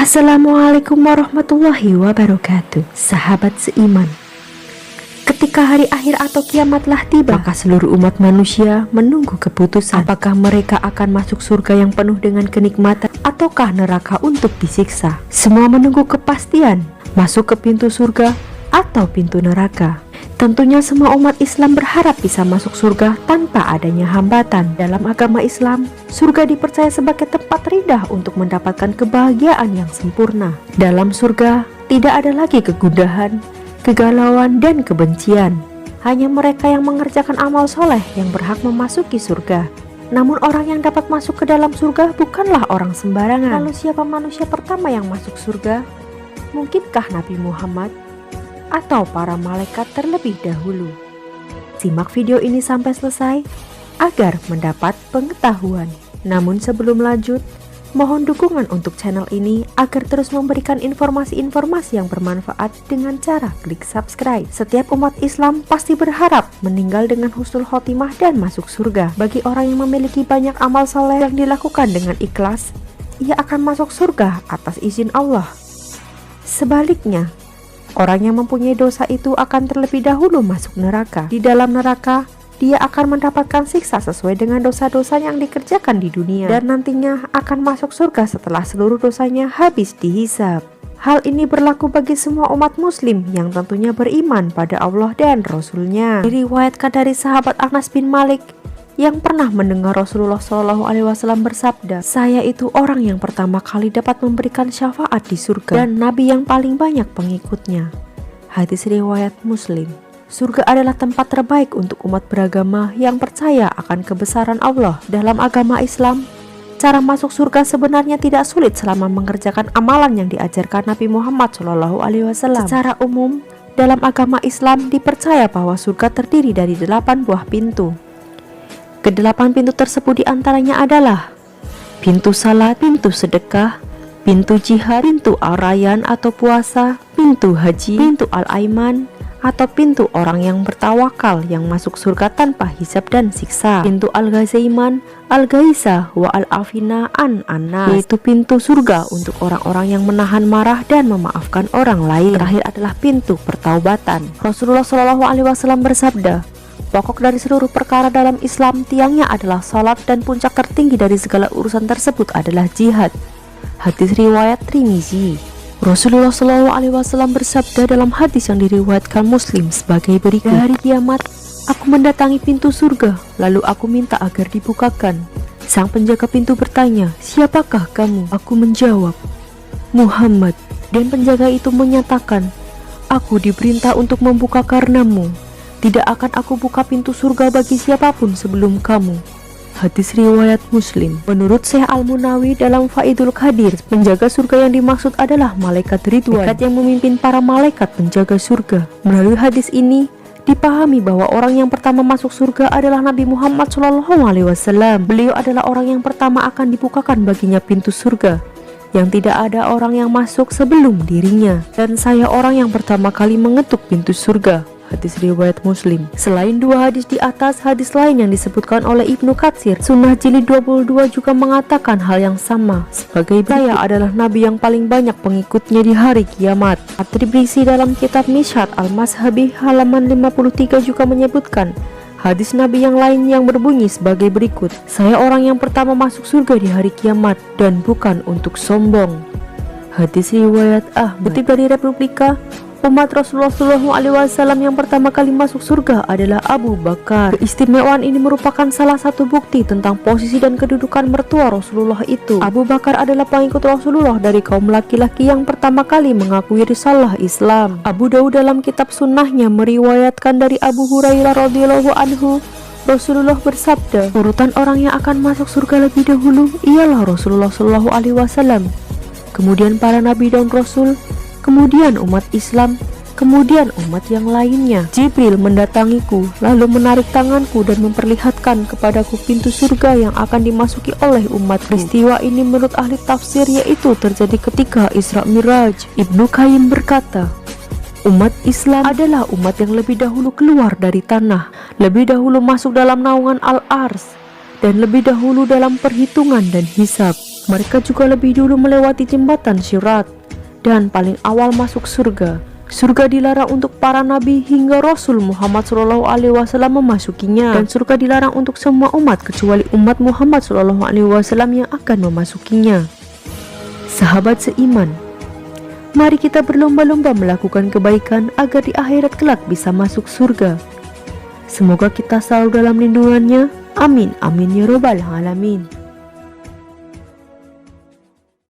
Assalamualaikum warahmatullahi wabarakatuh. Sahabat seiman, ketika hari akhir atau kiamatlah tiba, maka seluruh umat manusia menunggu keputusan apakah mereka akan masuk surga yang penuh dengan kenikmatan ataukah neraka untuk disiksa. Semua menunggu kepastian masuk ke pintu surga atau pintu neraka. Tentunya semua umat Islam berharap bisa masuk surga tanpa adanya hambatan. Dalam agama Islam, surga dipercaya sebagai tempat terindah untuk mendapatkan kebahagiaan yang sempurna. Dalam surga, tidak ada lagi kegundahan, kegalauan, dan kebencian. Hanya mereka yang mengerjakan amal soleh yang berhak memasuki surga. Namun orang yang dapat masuk ke dalam surga bukanlah orang sembarangan. Lalu siapa manusia pertama yang masuk surga? Mungkinkah Nabi Muhammad atau para malaikat terlebih dahulu? Simak video ini sampai selesai agar mendapat pengetahuan. Namun sebelum lanjut, mohon dukungan untuk channel ini agar terus memberikan informasi-informasi yang bermanfaat dengan cara klik subscribe. Setiap umat Islam pasti berharap meninggal dengan husnul khotimah dan masuk surga. Bagi orang yang memiliki banyak amal saleh yang dilakukan dengan ikhlas, ia akan masuk surga atas izin Allah. Sebaliknya, orang yang mempunyai dosa itu akan terlebih dahulu masuk neraka. Di dalam neraka, dia akan mendapatkan siksa sesuai dengan dosa-dosa yang dikerjakan di dunia, dan nantinya akan masuk surga setelah seluruh dosanya habis dihisab. Hal ini berlaku bagi semua umat muslim yang tentunya beriman pada Allah dan Rasul-Nya. Diriwayatkan dari sahabat Anas bin Malik yang pernah mendengar Rasulullah SAW bersabda, "Saya itu orang yang pertama kali dapat memberikan syafaat di surga dan Nabi yang paling banyak pengikutnya." Hadis riwayat Muslim. Surga adalah tempat terbaik untuk umat beragama yang percaya akan kebesaran Allah. Dalam agama Islam, cara masuk surga sebenarnya tidak sulit selama mengerjakan amalan yang diajarkan Nabi Muhammad SAW. Secara umum, dalam agama Islam dipercaya bahwa surga terdiri dari 8 buah pintu. Kedelapan pintu tersebut diantaranya adalah pintu salat, pintu sedekah, pintu jihad, pintu al-rayyan atau puasa, pintu haji, pintu al-aiman atau pintu orang yang bertawakal yang masuk surga tanpa hisab dan siksa, pintu al-ghazaiman, al-ghaisa wa al-afina an-anas, yaitu pintu surga untuk orang-orang yang menahan marah dan memaafkan orang lain. Terakhir adalah pintu pertaubatan. Rasulullah SAW bersabda, "Pokok dari seluruh perkara dalam Islam tiangnya adalah salat dan puncak tertinggi dari segala urusan tersebut adalah jihad." Hadis riwayat Tirmizi. Rasulullah SAW bersabda dalam hadis yang diriwayatkan Muslim sebagai berikut, "Di hari kiamat, aku mendatangi pintu surga, lalu aku minta agar dibukakan. Sang penjaga pintu bertanya, 'Siapakah kamu?' Aku menjawab, 'Muhammad.' Dan penjaga itu menyatakan, 'Aku diperintah untuk membuka karenamu. Tidak akan aku buka pintu surga bagi siapapun sebelum kamu." Hadis riwayat Muslim. Menurut Syekh Al-Munawi dalam Faidul Qadir, penjaga surga yang dimaksud adalah malaikat Ridwan, malaikat yang memimpin para malaikat penjaga surga. Melalui hadis ini dipahami bahwa orang yang pertama masuk surga adalah Nabi Muhammad SAW. Beliau adalah orang yang pertama akan dibukakan baginya pintu surga, yang tidak ada orang yang masuk sebelum dirinya. Dan saya orang yang pertama kali mengetuk pintu surga. Hadis riwayat Muslim. Selain dua hadis di atas, hadis lain yang disebutkan oleh Ibnu Katsir, Sunnah jilid 22 juga mengatakan hal yang sama. Sebagai saya adalah Nabi yang paling banyak pengikutnya di hari kiamat. At-Tibrisi dalam kitab Mishhat Al-Mazhabi halaman 53 juga menyebutkan hadis Nabi yang lain yang berbunyi sebagai berikut, "Saya orang yang pertama masuk surga di hari kiamat dan bukan untuk sombong." Hadis riwayat Ahmad. Kutip dari Republika, umat Rasulullah SAW yang pertama kali masuk surga adalah Abu Bakar. Keistimewaan ini merupakan salah satu bukti tentang posisi dan kedudukan mertua Rasulullah itu. Abu Bakar adalah pengikut Rasulullah dari kaum laki-laki yang pertama kali mengakui risalah Islam. Abu Daud dalam kitab sunnahnya meriwayatkan dari Abu Hurairah radhiyallahu anhu, Rasulullah bersabda, "Urutan orang yang akan masuk surga lebih dahulu ialah Rasulullah SAW, kemudian para nabi dan rasul, kemudian umat Islam, kemudian umat yang lainnya." Jibril mendatangiku, lalu menarik tanganku dan memperlihatkan kepadaku pintu surga yang akan dimasuki oleh umat. Peristiwa ini menurut ahli tafsir yaitu terjadi ketika Isra Miraj. Ibnu Qayyim berkata, umat Islam adalah umat yang lebih dahulu keluar dari tanah, lebih dahulu masuk dalam naungan Al-Ars, dan lebih dahulu dalam perhitungan dan hisab. Mereka juga lebih dulu melewati jembatan Sirat dan paling awal masuk surga. Surga dilarang untuk para nabi hingga Rasul Muhammad SAW memasukinya, dan surga dilarang untuk semua umat kecuali umat Muhammad SAW yang akan memasukinya. Sahabat seiman, mari kita berlomba-lomba melakukan kebaikan agar di akhirat kelak bisa masuk surga. Semoga kita selalu dalam lindungannya. Amin, amin ya robbal alamin.